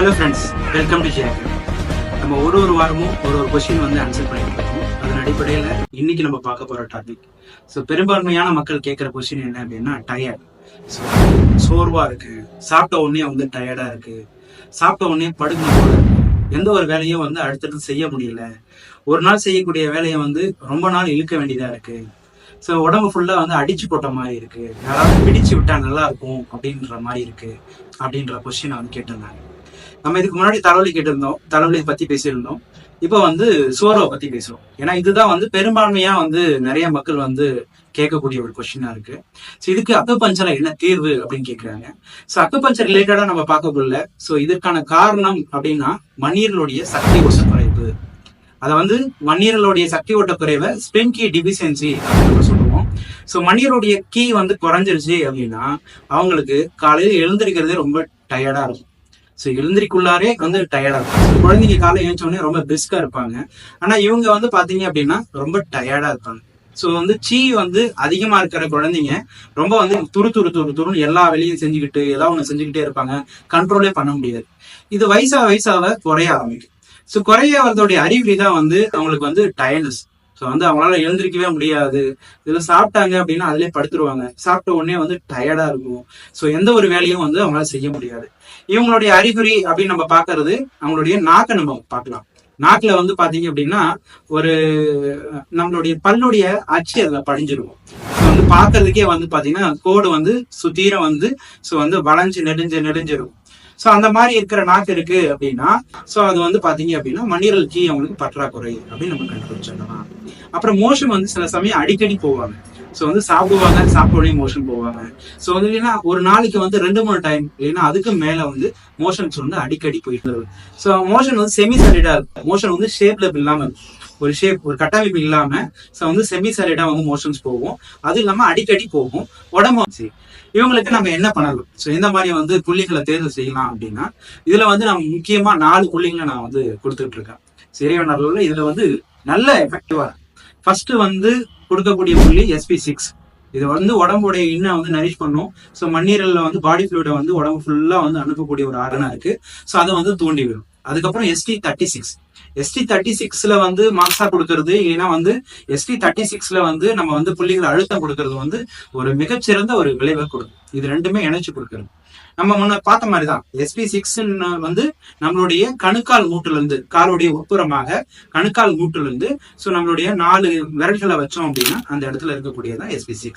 Hello friends, welcome to JK. நம்ம ஒரு வாரமும் ஒரு கொஸ்டின் வந்து ஆன்சர் பண்ணிட்டு இருக்கோம். அதன் அடிப்படையில் இன்னைக்கு நம்ம பார்க்க போற டாபிக். ஸோ பெரும்பான்மையான மக்கள் கேட்குற கொஸ்டின் என்ன அப்படின்னா டயர்ட். ஸோ சோர்வா இருக்கு, சாப்பிட்ட உடனே வந்து டயர்டா இருக்கு, சாப்பிட்ட உடனே படுக்கணும் போல இருக்கு, எந்த ஒரு வேலையும் வந்து அடுத்தடுத்து செய்ய முடியல, ஒரு நாள் செய்யக்கூடிய வேலையை வந்து ரொம்ப நாள் இழுக்க வேண்டியதா இருக்கு, ஸோ உடம்பு ஃபுல்லா வந்து அடிச்சு போட்ட மாதிரி இருக்கு, யாராவது பிடிச்சு விட்டா நல்லா இருக்கும் அப்படின்ற மாதிரி இருக்கு அப்படின்ற கொஸ்டின் வந்து கேட்டிருந்தாங்க. நம்ம இதுக்கு முன்னாடி தலைவலி கேட்டிருந்தோம், தலைவலியை பத்தி பேசியிருந்தோம். இப்போ வந்து சோர்வை பத்தி பேசுறோம். ஏன்னா இதுதான் வந்து பெரும்பான்மையா வந்து நிறைய மக்கள் வந்து கேட்கக்கூடிய ஒரு கொஸ்டினா இருக்கு. ஸோ இதுக்கு அக்குபஞ்சர்ல என்ன தீர்வு அப்படின்னு கேட்கிறாங்க. ஸோ அக்குபஞ்சர் ரிலேட்டடா நம்ம பார்க்கக்குள்ள ஸோ இதற்கான காரணம் அப்படின்னா மண்ணீரலுடைய சக்தி ஓட்ட குறைவு. அதை வந்து மண்ணீரலுடைய சக்தி ஓட்ட குறைவை ஸ்பிரின் கீ டிஃபிஷியன்சி அப்படின்னு நம்ம சொல்லுவோம். ஸோ மண்ணீரலுடைய கீ வந்து குறைஞ்சிருச்சு அப்படின்னா அவங்களுக்கு காலையில் எழுந்திருக்கிறதே ரொம்ப டயர்டா இருக்கும். ஸோ எழுந்திரிக்குள்ளாரே வந்து டயர்டா இருக்கும். குழந்தைங்க காலை எழுந்தோடனே ரொம்ப பிரிஸ்கா இருப்பாங்க. ஆனா இவங்க வந்து பாத்தீங்க அப்படின்னா ரொம்ப டயர்டா இருப்பாங்க. ஸோ வந்து சீ வந்து அதிகமா இருக்கிற குழந்தைங்க ரொம்ப வந்து துருன்னு எல்லா வேலையும் செஞ்சுக்கிட்டு ஏதாவது ஒண்ணு செஞ்சுக்கிட்டே இருப்பாங்க. கண்ட்ரோலே பண்ண முடியாது. இது வயசாக குறைய ஆரம்பிக்கும். ஸோ குறைய வரதோடைய அறிகுறி தான் வந்து அவங்களுக்கு வந்து டயர்னஸ். ஸோ வந்து அவங்களால எழுந்திருக்கவே முடியாது. இதுல சாப்பிட்டாங்க அப்படின்னா அதிலே படுத்துருவாங்க. சாப்பிட்ட உடனே வந்து டயர்டா இருக்கும். ஸோ எந்த ஒரு வேலையும் வந்து அவங்களால செய்ய முடியாது. இவங்களுடைய அறிகுறி அப்படின்னு நம்ம பாக்குறது அவங்களுடைய நாக்கை நம்ம பார்க்கலாம். நாக்குல வந்து பாத்தீங்க அப்படின்னா ஒரு நம்மளுடைய பல்லுடைய அச்சு அதுல படிஞ்சிருக்கும். வந்து பாக்குறதுக்கே வந்து பாத்தீங்கன்னா கோடு வந்து சுத்தீர வந்து ஸோ வந்து வளைஞ்சு நெடுஞ்சிருக்கும். ஸோ அந்த மாதிரி இருக்கிற நாக்கு இருக்கு அப்படின்னா ஸோ அது வந்து பாத்தீங்க அப்படின்னா மண்ணீரல் கீ அவங்களுக்கு பற்றாக்குறை அப்படின்னு நம்ம கண்டுபிடிச்சிடலாம். அப்புறம் மோஷன் வந்து சில சமயம் அடிக்கடி போவாங்க. ஸோ வந்து சாப்பிடுவாங்க, சாப்பிட்ட உடனே மோஷன் போவாங்க. ஸோ வந்து இல்லைன்னா ஒரு நாளைக்கு வந்து 2-3 டைம் இல்லைன்னா அதுக்கு மேல வந்து மோஷன்ஸ் வந்து அடிக்கடி போயிட்டு இருக்கு. ஸோ மோஷன் வந்து செமி சாலிடா இருக்கும். மோஷன் வந்து ஷேப்ல இல்லாம ஒரு ஷேப் ஒரு கட்டமைப்பு இல்லாம ஸோ வந்து செமி சாலிடா வந்து மோஷன்ஸ் போகும். அது இல்லாம அடிக்கடி போகும். உடம்பு இவங்களுக்கு நம்ம என்ன பண்ணலாம்? ஸோ இந்த மாதிரி வந்து புள்ளிகளை தேர்வு செய்யலாம் அப்படின்னா இதுல வந்து நம்ம முக்கியமா 4 புள்ளிகளை நான் வந்து கொடுத்துட்டு இருக்கேன். சிறைவனர்ல இதுல வந்து நல்ல எஃபெக்டிவா ஃபர்ஸ்ட் வந்து கொடுக்கக்கூடிய புள்ளி SP6. இது வந்து உடம்புடைய இன்னும் வந்து நரிஷ் பண்ணும். ஸோ மண்ணீரல்ல வந்து பாடி ஃப்ளூயிட வந்து உடம்பு ஃபுல்லா வந்து அனுப்பக்கூடிய ஒரு ஆர்கனா இருக்கு. ஸோ அதை வந்து தூண்டி விடும். அதுக்கப்புறம் ST36 வந்து மார்க்ஸா கொடுக்கறது இல்லைன்னா வந்து ST36 வந்து நம்ம வந்து புள்ளிகளை அழுத்தம் கொடுக்கறது வந்து ஒரு மிகச்சிறந்த ஒரு விளைவை கொடுக்கும். இது ரெண்டுமே இணைச்சு கொடுக்கறது. நம்ம முன்ன பார்த்த மாதிரிதான் SP6 வந்து நம்மளுடைய கணுக்கால் மூட்டுல இருந்து காலுடைய உட்புறமாக கணுக்கால் மூட்டுல இருந்து ஸோ நம்மளுடைய 4 விரல்களை வச்சோம் அப்படின்னா அந்த இடத்துல இருக்கக்கூடியதான் SP6.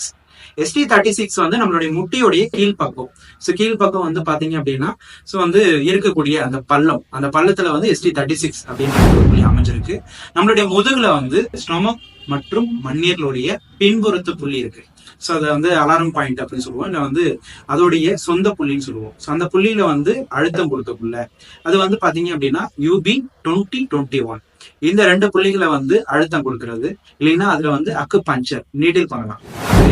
ST36 வந்து நம்மளுடைய முட்டியோடைய கீழ்ப்பக்கம். ஸோ கீழ்ப்பக்கம் வந்து பாத்தீங்க அப்படின்னா ஸோ வந்து இருக்கக்கூடிய அந்த பள்ளத்துல வந்து ST36 அப்படின்ற அமைஞ்சிருக்கு. நம்மளுடைய முதுகுல வந்து ஸ்டொமக் மற்றும் மண்ணீரலுடைய பின்புறத்து புள்ளி இருக்கு. ஸோ அதை வந்து அலாரம் பாயிண்ட் அப்படின்னு சொல்லுவோம். இல்லை வந்து அதோடைய சொந்த புள்ளின்னு சொல்லுவோம். ஸோ அந்த புள்ளியில வந்து அழுத்தம் கொடுக்கக்குள்ள அது வந்து பாத்தீங்க அப்படின்னா UB2021 இந்த 2 புள்ளிகளை வந்து அழுத்தம் கொடுக்கறது. இல்லைன்னா அதுல வந்து அக்குபஞ்சர் நீடில் பண்ணலாம்.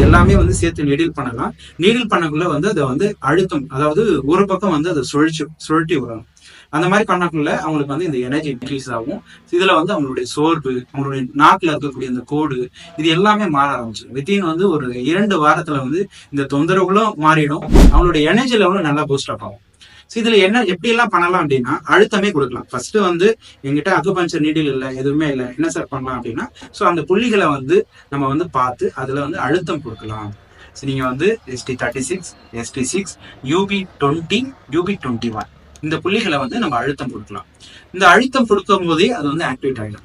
எல்லாமே வந்து சேர்த்து நீடில் பண்ணலாம். நீடில் பண்ணக்குள்ள வந்து அதை வந்து அழுத்தம், அதாவது ஒரு பக்கம் வந்து அதை சுழட்டி விடணும். அந்த மாதிரி பண்ணக்குள்ள அவங்களுக்கு வந்து இந்த எனர்ஜி இன்க்ரீஸ் ஆகும். இதுல வந்து அவங்களுடைய சோர்வு, அவங்களுடைய நாக்குல இருக்கக்கூடிய அந்த கோடு இது எல்லாமே மாற ஆரம்பிச்சிடும். வித்தின் வந்து ஒரு 2 வாரத்துல வந்து இந்த தொந்தரவுகளும் மாறிடும். அவங்களுடைய எனர்ஜி லெவலும் நல்லா பூஸ்ட் அப் ஆகும். இதுல என்ன எப்படி எல்லாம் பண்ணலாம் அப்படின்னா அழுத்தமே கொடுக்கலாம். ஃபர்ஸ்ட் வந்து எங்கிட்ட அக்குபஞ்சர் நீடில் இல்லை, எதுவுமே இல்லை, என்ன சார் பண்ணலாம் அப்படின்னா ஸோ அந்த புள்ளிகளை வந்து நம்ம வந்து பார்த்து அதுல வந்து அழுத்தம் கொடுக்கலாம். ஸோ நீங்க வந்து ST36, SP6, UB20, UB21 இந்த புள்ளிகளை வந்து நம்ம அழுத்தம் கொடுக்கலாம். இந்த அழுத்தம் கொடுக்கும் போதே அது வந்து ஆக்டிவேட் ஆகிடும்.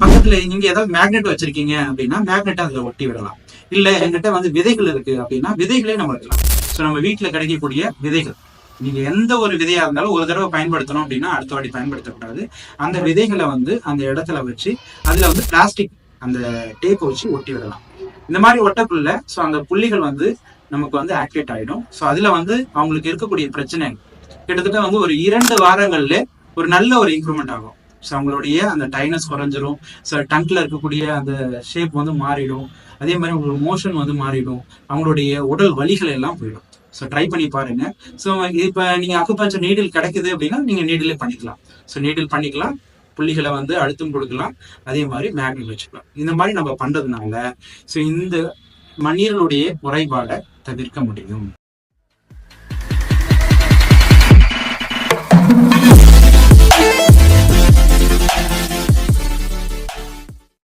பக்கத்துல நீங்க ஏதாவது மேக்னெட் வச்சிருக்கீங்க அப்படின்னா மேக்னெட்டை அதுல ஒட்டி விடலாம். இல்ல என்கிட்ட வந்து விதைகள் இருக்கு அப்படின்னா விதைகளே நம்ம வைக்கலாம். ஸோ நம்ம வீட்டுல கிடைக்கக்கூடிய விதைகள், நீங்க எந்த ஒரு விதையா இருந்தாலும் ஒரு தடவை பயன்படுத்தணும் அப்படின்னா அடுத்த வாட்டி பயன்படுத்தக்கூடாது. அந்த விதைகளை வந்து அந்த இடத்துல வச்சு அதுல வந்து பிளாஸ்டிக் அந்த டேப் வச்சு ஒட்டி விடலாம். இந்த மாதிரி ஒட்டக்குள்ள ஸோ அந்த புள்ளிகள் வந்து நமக்கு வந்து ஆக்டிவேட் ஆயிடும். ஸோ அதுல வந்து அவங்களுக்கு இருக்கக்கூடிய பிரச்சனை கிட்டத்தட்ட வந்து ஒரு 2 வாரங்கள்ல ஒரு நல்ல ஒரு இம்ப்ரூவ்மெண்ட் ஆகும். ஸோ அவங்களுடைய அந்த டைனஸ் குறைஞ்சிரும். ஸோ டங்க்ல இருக்கக்கூடிய அந்த ஷேப் வந்து மாறிடும். அதே மாதிரி அவங்களுக்கு மோஷன் வந்து மாறிடும். அவங்களுடைய உடல் வலிகள் எல்லாம் போயிடும். ஸோ ட்ரை பண்ணி பாருங்க. ஸோ இப்போ நீங்க அக்குபஞ்சர் நீடில் கிடைக்குது அப்படின்னா நீங்க நீடிலே பண்ணிக்கலாம். ஸோ நீடில் பண்ணிக்கலாம், புள்ளிகளை வந்து அழுத்தம் கொடுக்கலாம், அதே மாதிரி மேக்னெட் வச்சுக்கலாம். இந்த மாதிரி நம்ம பண்றதுனால ஸோ இந்த மண்ணீரலுடைய குறைபாடை தவிர்க்க முடியும்.